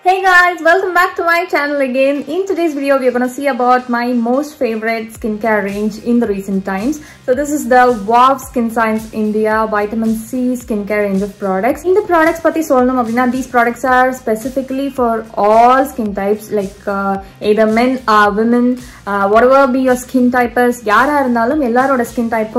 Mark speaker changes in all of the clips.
Speaker 1: Hey guys, welcome back to my channel again. In today's video, we are going to see about my most favorite skincare range in the recent times. So this is the Wow Skin Science India Vitamin C skincare range of products. In the products, these products are specifically for all skin types, like either men or women, whatever be your skin type is, yara irundhalum ellaroda skin type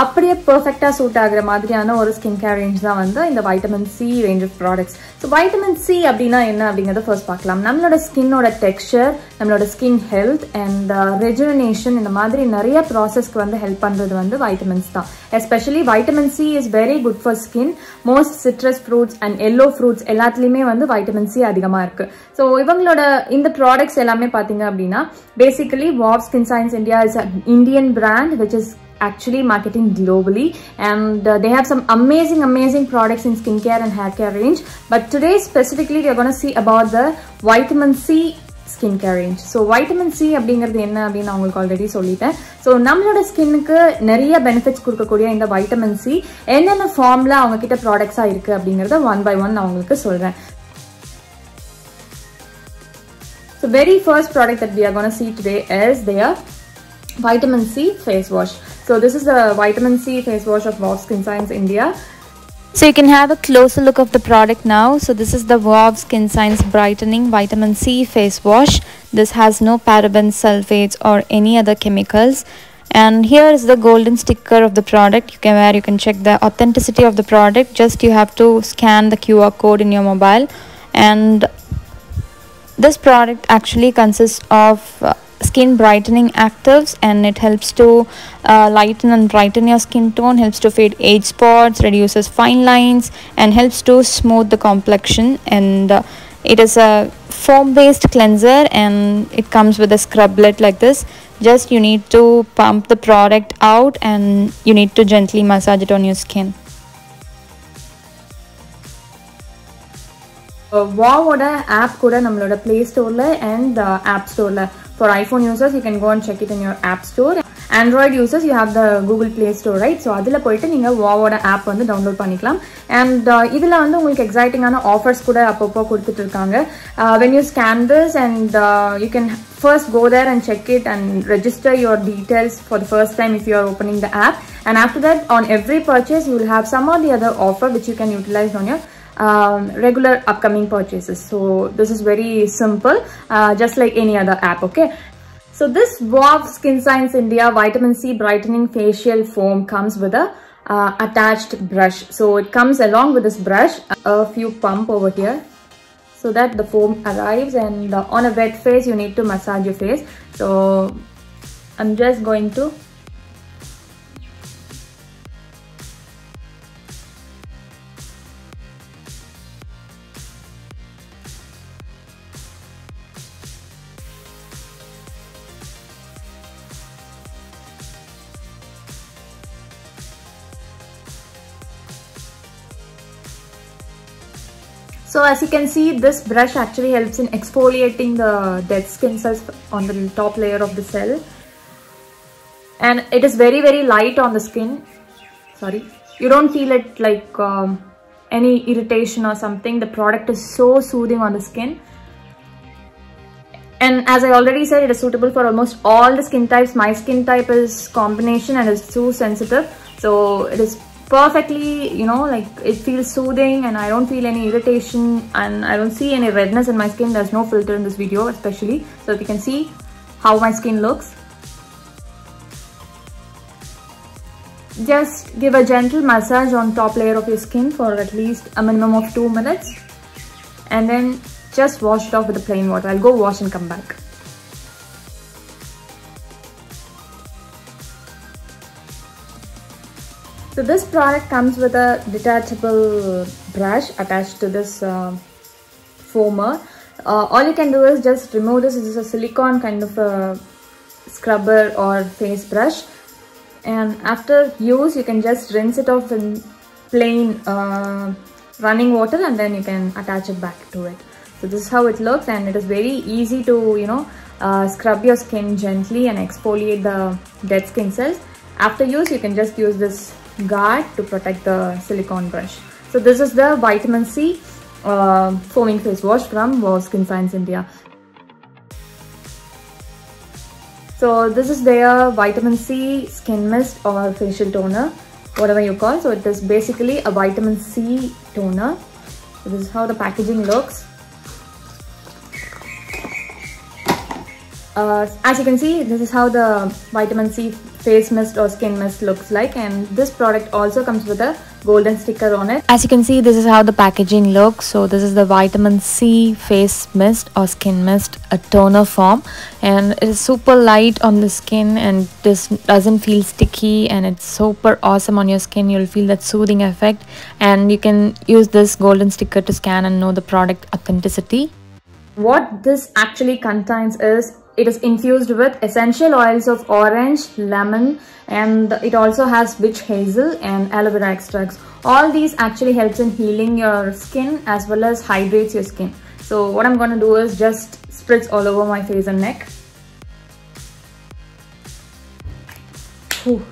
Speaker 1: அப்படியே perfectா suit ஆகுற மாதிரியான ஒரு skin care range தான் வந்து இந்த vitamin C range of products. So vitamin C அப்படின்னா என்ன அப்படிங்கறத ஃபர்ஸ்ட் பார்க்கலாம். நம்மளோட ஸ்கின்னோட டெக்ஸ்சர், நம்மளோட ஸ்கின் ஹெல்த் அண்ட் ரெஜுனேஷன் இந்த மாதிரி நிறைய ப்ராசஸ்க்கு வந்து ஹெல்ப் பண்றது வந்து வைட்டமின்ஸ் தான். Especially vitamin C is very good for skin. Most citrus fruits and yellow fruits எல்லாத்துலயுமே வந்து வைட்டமின் சி அதிகமா இருக்கு. ஸோ இவங்களோட இந்த ப்ராடக்ட்ஸ் எல்லாமே பாத்தீங்க அப்படின்னா basically Wow Skin Science India is an Indian brand which is actually marketing globally, and they have some amazing products in skincare and hair care range. But today specifically we are going to see about the vitamin C skincare range. So vitamin C அப்படிங்கிறது என்ன அப்படின்னு நான் உங்களுக்கு already சொல்லிட்டேன். So நம்மளோட ஸ்கின்னுக்கு நிறைய benefits கொடுக்கக்கூடிய இந்த வைட்டமின் சி என்னென்ன ஃபார்ம்ல அவங்க கிட்ட ப்ராடக்ட்ஸா இருக்கு அப்படிங்கறத ஒன் பை ஒன் நான் உங்களுக்கு சொல்றேன். So very first product that we are going to see today is their vitamin C face wash. So this is the vitamin C face wash of Wow Skin Science India.
Speaker 2: So you can have a closer look of the product now. So this is the Wow Skin Science Brightening Vitamin C face wash. This has no parabens, sulfates or any other chemicals. And here is the golden sticker of the product. You can check the authenticity of the product. Just you have to scan the QR code in your mobile. And this product actually consists of skin brightening actives, and it helps to lighten and brighten your skin tone, helps to fade age spots, reduces fine lines, and helps to smooth the complexion. And it is a foam based cleanser, and it comes with a scrublet like this. Just you need to pump the product out and you need to gently massage it on your skin.
Speaker 1: Wow oda app kuda nammaloda Play Store la and App Store la. For iPhone users, you can go and check it in your App Store. Android users, you have the Google Play Store, right? So adula poitu neenga Wow oda app vandu download panikalam. And idhula vandu ungalku exciting ana offers kuda appo kuduthittirukanga. When you scan this, and you can first go there and check it and register your details for the first time if you are opening the app. And after that, on every purchase, you will have some or the other offer which you can utilize on your regular upcoming purchases. So this is very simple, just like any other app. Okay, so this Wow Skin Science India Vitamin C Brightening Facial Foam comes with a attached brush. So it comes along with this brush, a few pump over here so that the foam arrives, and on a wet face you need to massage your face. So I'm just going to So as you can see, this brush actually helps in exfoliating the dead skin cells on the top layer of the cell, and it is very light on the skin. Sorry, you don't feel it like any irritation or something. The product is so soothing on the skin, and as I already said, it is suitable for almost all the skin types. My skin type is combination and is too sensitive, so it is perfectly, like it feels soothing, and I don't feel any irritation, and I don't see any redness in my skin. There's no filter in this video especially, so if you can see how my skin looks. Just give a gentle massage on top layer of your skin for at least a minimum of 2 minutes, and then just wash it off with the plain water. I'll go wash and come back. So this product comes with a detachable brush attached to this foamer. All you can do is just remove this. This is a silicone kind of a scrubber or face brush, and after use you can just rinse it off in plain running water, and then you can attach it back to it. So this is how it looks, and it is very easy to scrub your skin gently and exfoliate the dead skin cells. After use, you can just use this guard to protect the silicone brush. So this is the vitamin C foaming face wash from Wow Skin Science India. So this is their vitamin C skin mist or facial toner, whatever you call. So it is basically a vitamin C toner. So this is how the packaging looks. As you can see, this is how the vitamin C face mist or skin mist looks like, and this product also comes with a golden sticker on it.
Speaker 2: As you can see, this is how the packaging looks. So this is the vitamin C face mist or skin mist, a toner form, and it is super light on the skin and this doesn't feel sticky, and it's super awesome on your skin. You'll feel that soothing effect, and you can use this golden sticker to scan and know the product authenticity.
Speaker 1: What this actually contains is, it is infused with essential oils of orange, lemon, and it also has witch hazel and aloe vera extracts. All these actually helps in healing your skin as well as hydrates your skin. So what I'm going to do is just spritz all over my face and neck. Whew,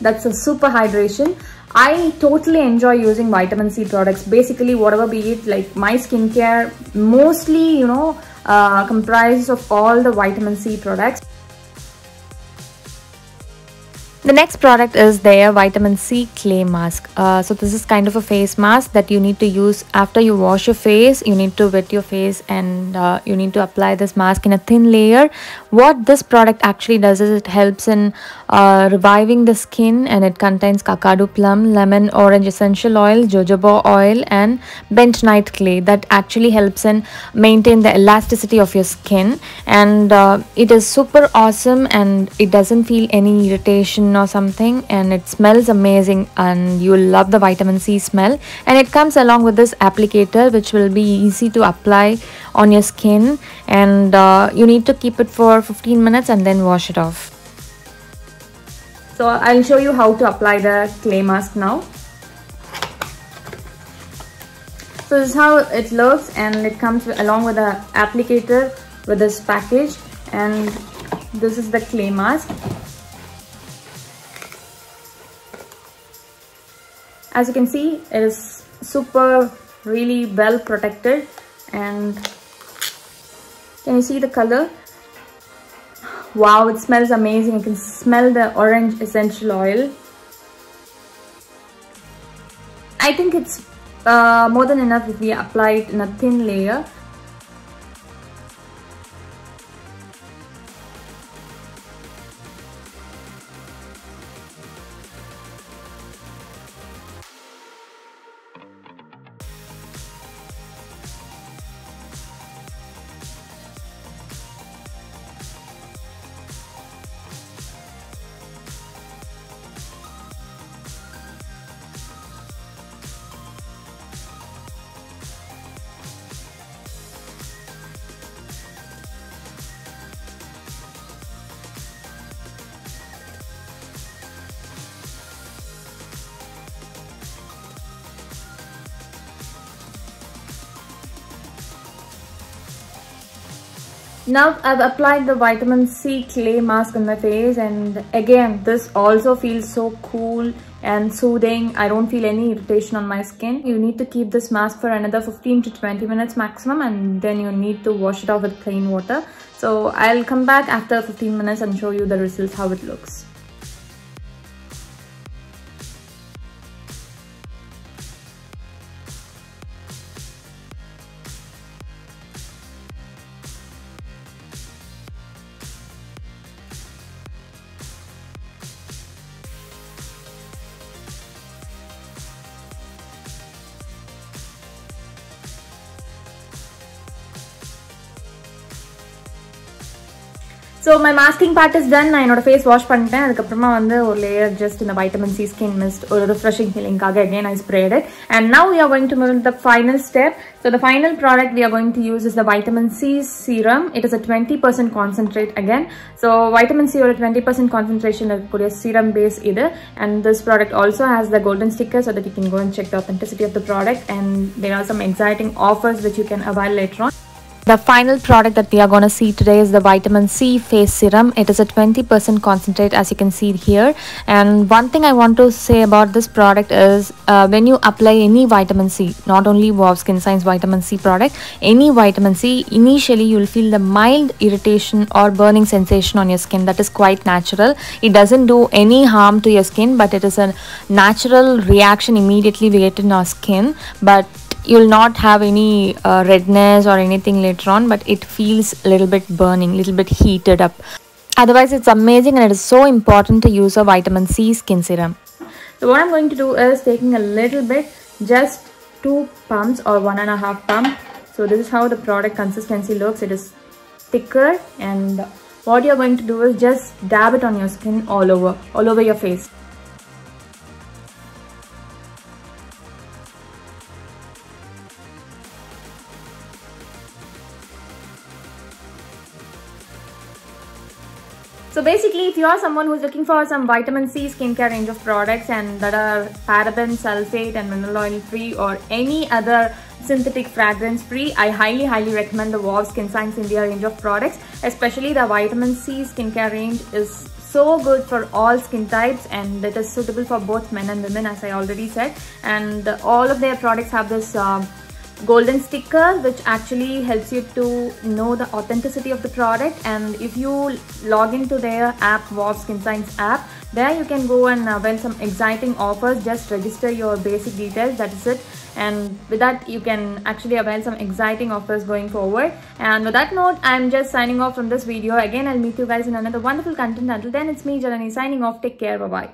Speaker 1: that's a super hydration. I totally enjoy using vitamin C products. Basically, whatever be it, like my skincare mostly, comprises of all the vitamin C products.
Speaker 2: The next product is their vitamin C clay mask. So this is kind of a face mask that you need to use after you wash your face. You need to wet your face and you need to apply this mask in a thin layer. What this product actually does is it helps in reviving the skin, and it contains kakadu plum, lemon, orange essential oil, jojoba oil and bentonite clay that actually helps in maintain the elasticity of your skin, and it is super awesome and it doesn't feel any irritation or something, and it smells amazing, and you will love the vitamin C smell. And it comes along with this applicator which will be easy to apply on your skin, and you need to keep it for 15 minutes and then wash it off.
Speaker 1: So I'll show you how to apply the clay mask now. So this is how it looks, and it comes along with the applicator with this package, and this is the clay mask. As you can see, it is really well protected, and can you see the color? Wow, it smells amazing. You can smell the orange essential oil. I think it's more than enough if we apply it in a thin layer. Now I've applied the vitamin C clay mask on my face, and again this also feels so cool and soothing. I don't feel any irritation on my skin. You need to keep this mask for another 15 to 20 minutes maximum, and then you need to wash it off with plain water. So I'll come back after 15 minutes and show you the results, how it looks. So my masking part is done. I என்னோட face wash பண்ணிட்டேன். அதுக்கப்புறமா வந்து ஒரு layer just in the vitamin C skin mist or refreshing healing காக again I sprayed it. And now we are going to move to the final step. So the final product we are going to use is the vitamin C serum. It is a 20% concentrate again. So vitamin C or 20% concentration இருக்கக்கூடிய serum base இது. And this product also has the golden sticker so that you can go and check the authenticity of the product. And there are some exciting offers which you can avail later on.
Speaker 2: The final product that we are going to see today is the vitamin C face serum. It is a 20% concentrate, as you can see here. And one thing I want to say about this product is when you apply any vitamin C, not only WOW Skin Science vitamin C product, any vitamin C, initially you will feel the mild irritation or burning sensation on your skin. That is quite natural. It doesn't do any harm to your skin, but it is a natural reaction immediately we get in our skin. But you will not have any redness or anything later on, but it feels a little bit burning, little bit heated up. Otherwise, it's amazing, and it is so important to use a vitamin C skin serum.
Speaker 1: So what I'm going to do is taking a little bit, just 2 pumps or 1.5 pump. So this is how the product consistency looks. It is thicker, and what you're going to do is just dab it on your skin all over your face. So basically, if you are someone who is looking for some vitamin C skincare range of products and that are paraben, sulfate and mineral oil free or any other synthetic fragrance free, I highly recommend the WOW Skin Science India range of products. Especially the vitamin C skincare range is so good for all skin types, and it is suitable for both men and women, as I already said. And all of their products have this golden sticker, which actually helps you to know the authenticity of the product. And if you log into their app, WOW Skin Science app, there you can go and avail some exciting offers. Just register your basic details, that is it, and with that you can actually avail some exciting offers going forward. And with that note, I'm just signing off from this video. Again, I'll meet you guys in another wonderful content. Until then, it's me, Jalani, signing off. Take care. Bye bye.